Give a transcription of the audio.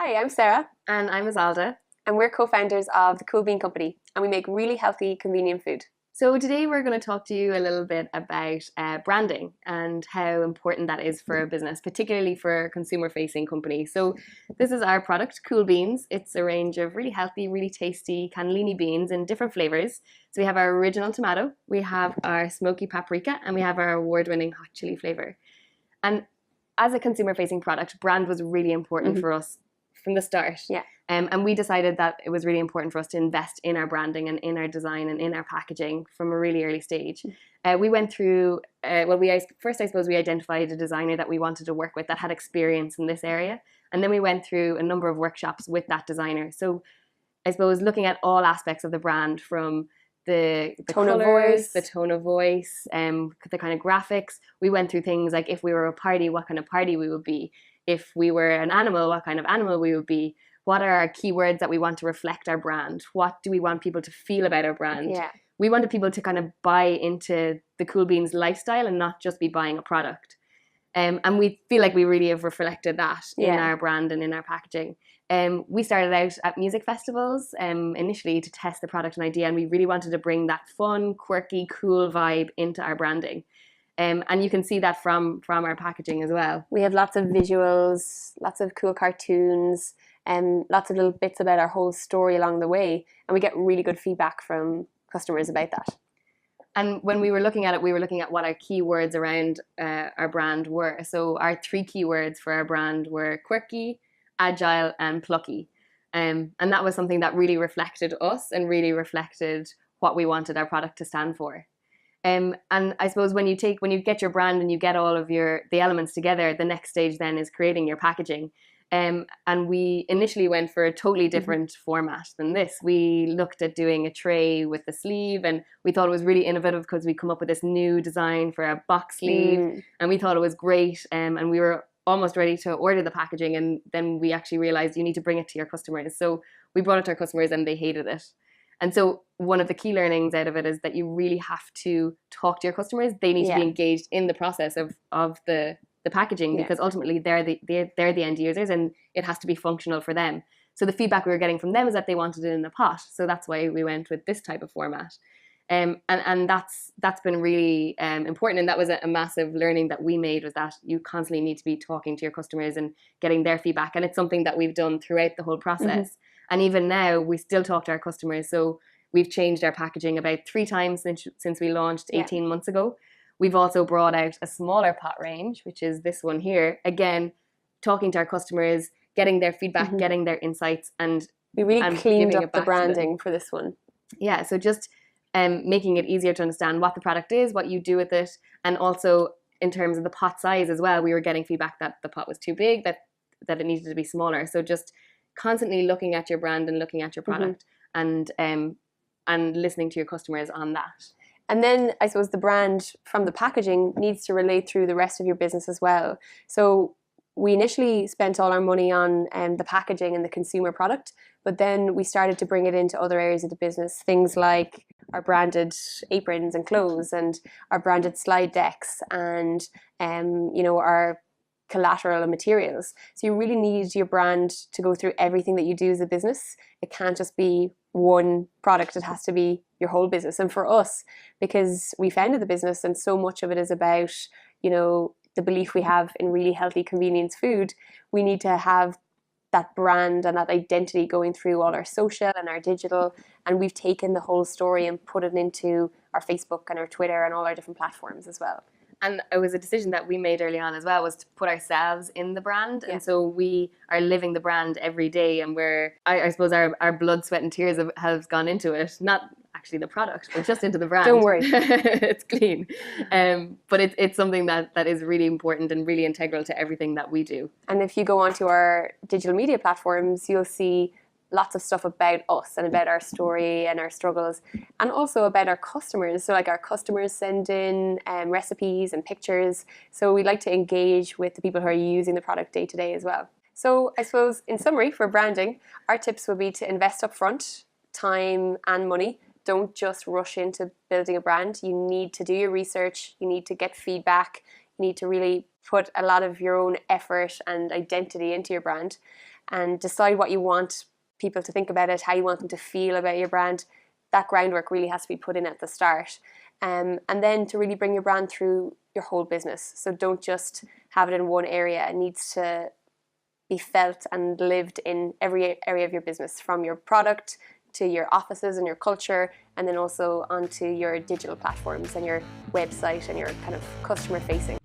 Hi, I'm Sarah, And I'm Azalda. and we're co-founders of the Cool Bean Company, and we make really healthy, convenient food. So today we're going to talk to you a little bit about branding and how important that is for a business, particularly for a consumer-facing company. So this is our product, Cool Beans. It's a range of really healthy, really tasty cannellini beans in different flavors. So we have our original tomato, we have our smoky paprika, and we have our award-winning hot chili flavor. And as a consumer-facing product, brand was really important for us from the start. Yeah. And we decided that it was really important for us to invest in our branding and in our design and in our packaging from a really early stage. We went through, first I suppose we identified a designer that we wanted to work with that had experience in this area. And then we went through a number of workshops with that designer. So I suppose looking at all aspects of the brand, from the Tone colors, of voice. the tone of voice, the kind of graphics. We went through things like if we were a party, what kind of party we would be. If we were an animal, what kind of animal we would be. What are our keywords that we want to reflect our brand? What do we want people to feel about our brand? Yeah. We wanted people to kind of buy into the Cool Beans lifestyle and not just be buying a product. And we feel like we really have reflected that in our brand and in our packaging. We started out at music festivals initially to test the product and idea, and we really wanted to bring that fun, quirky, cool vibe into our branding. And you can see that from our packaging as well. We have lots of visuals, lots of cool cartoons, and lots of little bits about our whole story along the way. And we get really good feedback from customers about that. And when we were looking at it, we were looking at what our keywords around our brand were. So our 3 keywords for our brand were quirky, agile, and plucky. And that was something that really reflected us and really reflected what we wanted our product to stand for. And I suppose when you get your brand and you get all of the elements together, the next stage then is creating your packaging. And we initially went for a totally different format than this. We looked at doing a tray with the sleeve, and we thought it was really innovative because we come up with this new design for a box sleeve, and we thought it was great. And we were almost ready to order the packaging, and then we actually realized you need to bring it to your customers. So we brought it to our customers, and they hated it. And so one of the key learnings out of it is that you really have to talk to your customers. They need to be engaged in the process of the packaging, because ultimately they're the end users, and it has to be functional for them. So the feedback we were getting from them is that they wanted it in the pot. So that's why we went with this type of format. And that's been really important. And that was a massive learning that we made, was that you constantly need to be talking to your customers and getting their feedback. And it's something that we've done throughout the whole process. And even now we still talk to our customers. So we've changed our packaging about 3 times since we launched 18 months ago. We've also brought out a smaller pot range, which is this one here. Again, talking to our customers, getting their feedback, getting their insights, and we really cleaned up the branding for this one. Yeah, so just making it easier to understand what the product is, what you do with it, and also in terms of the pot size as well. We were getting feedback that the pot was too big, that it needed to be smaller. So just constantly looking at your brand and looking at your product, and listening to your customers on that. And then I suppose the brand from the packaging needs to relate through the rest of your business as well. So we initially spent all our money on the packaging and the consumer product, but then we started to bring it into other areas of the business. Things like our branded aprons and clothes, and our branded slide decks, and our collateral and materials. So you really need your brand to go through everything that you do as a business. It can't just be one product, it has to be your whole business. And for us, because we founded the business and so much of it is about, the belief we have in really healthy convenience food, we need to have that brand and that identity going through all our social and our digital. And we've taken the whole story and put it into our Facebook and our Twitter and all our different platforms as well. And it was a decision that we made early on as well, was to put ourselves in the brand. And so we are living the brand every day, and I suppose our blood, sweat and tears have gone into it. Not actually the product, but just into the brand. Don't worry. It's clean. But it's something that is really important and really integral to everything that we do. And if you go onto our digital media platforms, you'll see lots of stuff about us and about our story and our struggles, and also about our customers. So like our customers send in recipes and pictures. So we like to engage with the people who are using the product day to day as well. So I suppose in summary for branding, our tips would be to invest upfront, time and money. Don't just rush into building a brand. You need to do your research. You need to get feedback. You need to really put a lot of your own effort and identity into your brand. and decide what you want people to think about it, how you want them to feel about your brand. That groundwork really has to be put in at the start. And then to really bring your brand through your whole business. So don't just have it in one area. It needs to be felt and lived in every area of your business, from your product to your offices and your culture, and then also onto your digital platforms and your website and your kind of customer facing.